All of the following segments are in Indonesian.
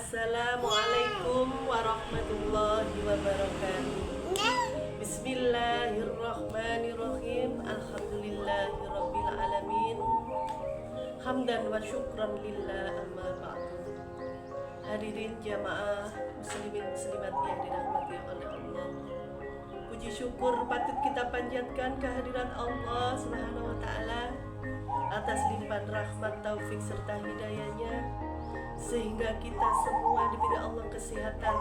Assalamualaikum warahmatullahi wabarakatuh. Bismillahirrahmanirrahim. Alhamdulillahirabbil alamin. Hamdan wa syukran lillah, amma ba'du. Hadirin jamaah muslimin muslimat yang dirahmati oleh Allah. Puji syukur patut kita panjatkan kehadirat Allah Subhanahu wa taala atas limpahan rahmat, taufik serta hidayahnya, sehingga kita semua diberi Allah kesehatan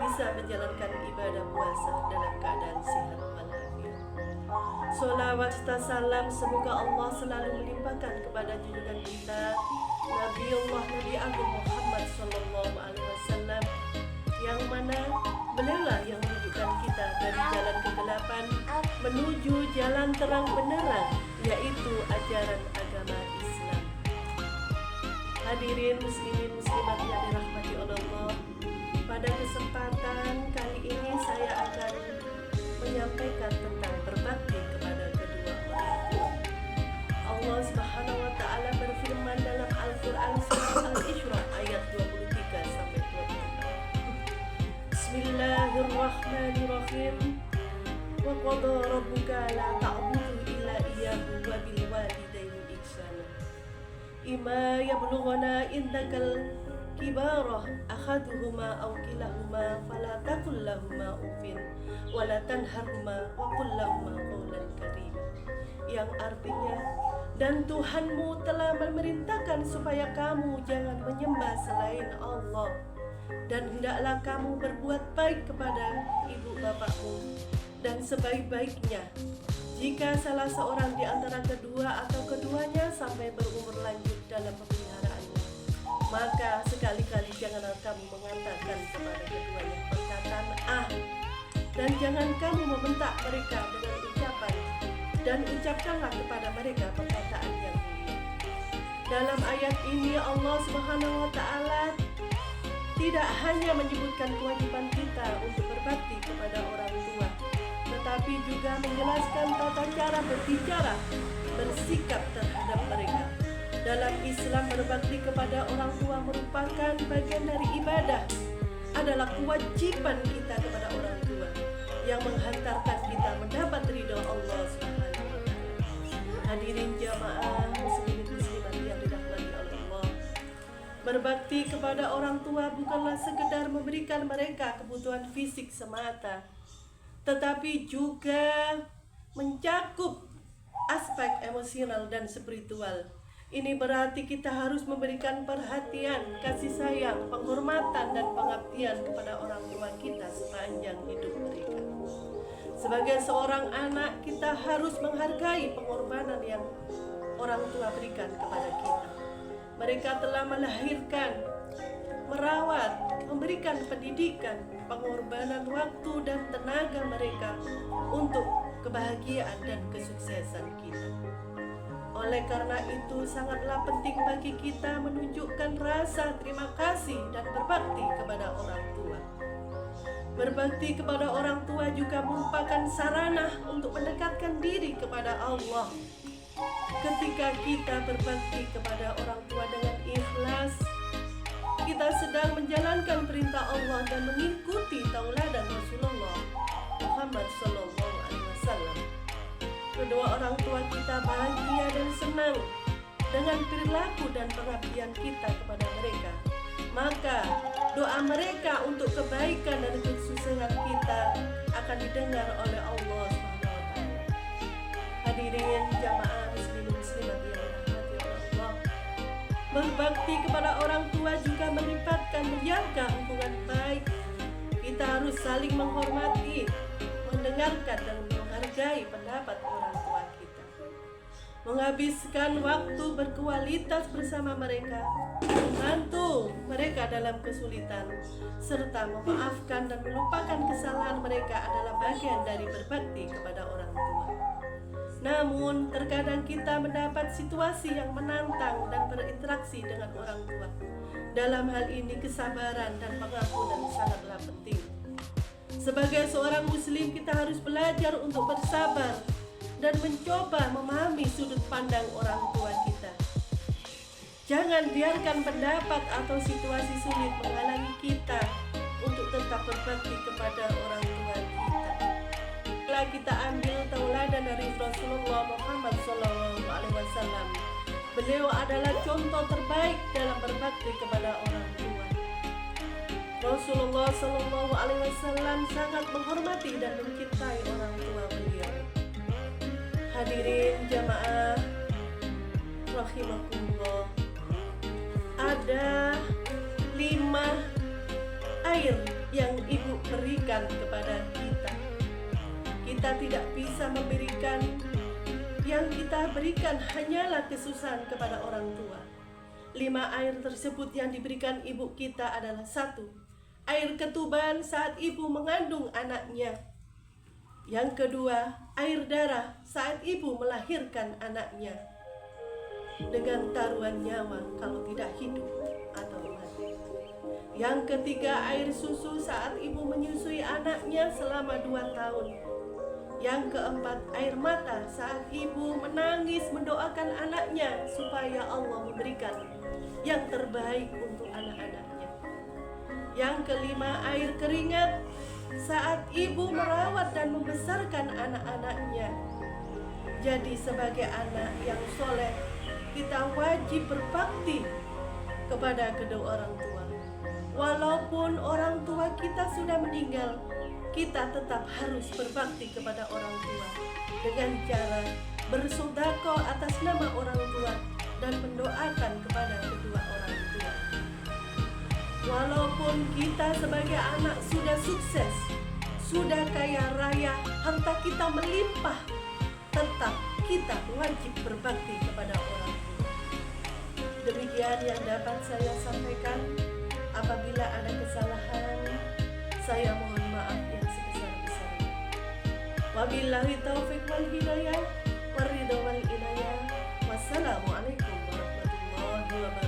bisa menjalankan ibadah puasa dalam keadaan sehat walafiat. Sholawat serta salam semoga Allah selalu melimpahkan kepada junjungan kita Nabi Agung Muhammad Sallallahu Alaihi Wasallam, yang mana beliaulah yang menunjukkan kita dari jalan kegelapan menuju jalan terang benerang, yaitu ajaran agama Islam. Hadirin muslimin muslimat yang dirahmati oleh Allah, pada kesempatan kali ini saya akan menyampaikan tentang berbakti kepada kedua orang tua. Allah Subhanahu wa taala berfirman dalam Al-Qur'an surah Al-Isra ayat 23 sampai 24. Bismillahirrahmanirrahim. Wa qada rabbuka la ta'budu illa iyyahu wa bil walidayni ihsana. Ima yablughana indakal kibarah ahaduhuma aw kilahuma fala taqul lahumā uffin wa la tanharhumā wa qul lahumā qawlan karīma. Yang artinya, dan Tuhanmu telah memerintahkan supaya kamu jangan menyembah selain Allah, dan hendaklah kamu berbuat baik kepada ibu bapakmu, dan sebaik-baiknya jika salah seorang di antara kedua atau keduanya sampai berumur lanjut dalam pemeliharaanmu, maka sekali-kali janganlah kamu mengatakan kepada keduanya perkataan dan jangan kamu membentak mereka dengan ucapan, dan ucapkanlah kepada mereka perkataan yang mulia. Dalam ayat ini Allah Subhanahu wa taala tidak hanya menyebutkan kewajiban kita untuk berbakti kepada orang tua, tetapi juga menjelaskan tata cara berbicara, bersikap terhadap mereka. Dalam Islam, berbakti kepada orang tua merupakan bagian dari ibadah, adalah kewajiban kita kepada orang tua yang menghantarkan kita mendapat ridho Allah Subhanahu wa taala. Hadirin jamaah muslimin muslimat yang dirahmati oleh Allah, berbakti kepada orang tua bukanlah sekedar memberikan mereka kebutuhan fisik semata, tetapi juga mencakup aspek emosional dan spiritual. Ini berarti kita harus memberikan perhatian, kasih sayang, penghormatan, dan pengabdian kepada orang tua kita sepanjang hidup mereka. Sebagai seorang anak, kita harus menghargai pengorbanan yang orang tua berikan kepada kita. Mereka telah melahirkan, merawat, memberikan pendidikan, pengorbanan waktu dan tenaga mereka untuk kebahagiaan dan kesuksesan kita. Oleh karena itu, sangatlah penting bagi kita menunjukkan rasa terima kasih dan berbakti kepada orang tua. Berbakti kepada orang tua juga merupakan sarana untuk mendekatkan diri kepada Allah. Ketika kita berbakti kepada orang tua dengan ikhlas, kita sedang menjalankan perintah Allah dan mengikuti tauladan Rasulullah Muhammad Sallallahu Alaihi Wasallam. Kedua orang tua kita bahagia dan senang dengan perilaku dan pengabdian kita kepada mereka. Maka doa mereka untuk kebaikan dan kesuksesan kita akan didengar oleh Allah Subhanahu wa taala. Hadirin jamaah muslimin muslimat yang dirahmati oleh Allah, berbakti kepada orang tua juga melibatkan menjaga hubungan baik. Kita harus saling menghormati, mendengarkan dan menghargai pendapat orang tua kita, menghabiskan waktu berkualitas bersama mereka, membantu mereka dalam kesulitan, serta memaafkan dan melupakan kesalahan mereka adalah bagian dari berbakti kepada orang tua. Namun, terkadang kita mendapat situasi yang menantang dan berinteraksi dengan orang tua. Dalam hal ini, kesabaran dan pengampunan sangatlah penting. Sebagai seorang muslim, kita harus belajar untuk bersabar dan mencoba memahami sudut pandang orang tua kita. Jangan biarkan pendapat atau situasi sulit menghalangi kita untuk tetap berbakti kepada orang tua kita. Setelah kita ambil tauladan dari Rasulullah Muhammad SAW, beliau adalah contoh terbaik dalam berbakti kepada orang tua. Rasulullah SAW sangat menghormati dan mencintai orang tua beliau. Hadirin jamaah rahimakumullah, ada 5 air yang ibu berikan kepada kita. Kita tidak bisa memberikan, yang kita berikan hanyalah kesusahan kepada orang tua. 5 air tersebut yang diberikan ibu kita adalah: 1. Air ketuban saat ibu mengandung anaknya. Yang kedua, air darah saat ibu melahirkan anaknya dengan taruhan nyawa kalau tidak hidup atau mati. Yang ketiga, air susu saat ibu menyusui anaknya selama 2 tahun. Yang keempat, air mata saat ibu menangis mendoakan anaknya supaya Allah memberikan yang terbaik untuk anak-anaknya. Yang kelima, air keringat saat ibu merawat dan membesarkan anak-anaknya. Jadi sebagai anak yang soleh, kita wajib berbakti kepada kedua orang tua. Walaupun orang tua kita sudah meninggal, kita tetap harus berbakti kepada orang tua dengan cara bersedekah atas nama orang tua dan mendoakan kepada kedua orang tua. Walaupun kita sebagai anak sudah sukses, sudah kaya raya, harta kita melimpah, tetap kita wajib berbakti kepada orang tua. Demikian yang dapat saya sampaikan. Apabila ada kesalahan, saya mohon maaf yang sebesar-besarnya. Wabillahi taufiq wal hidayah, waridho wal inayah. Wassalamualaikum warahmatullahi wabarakatuh.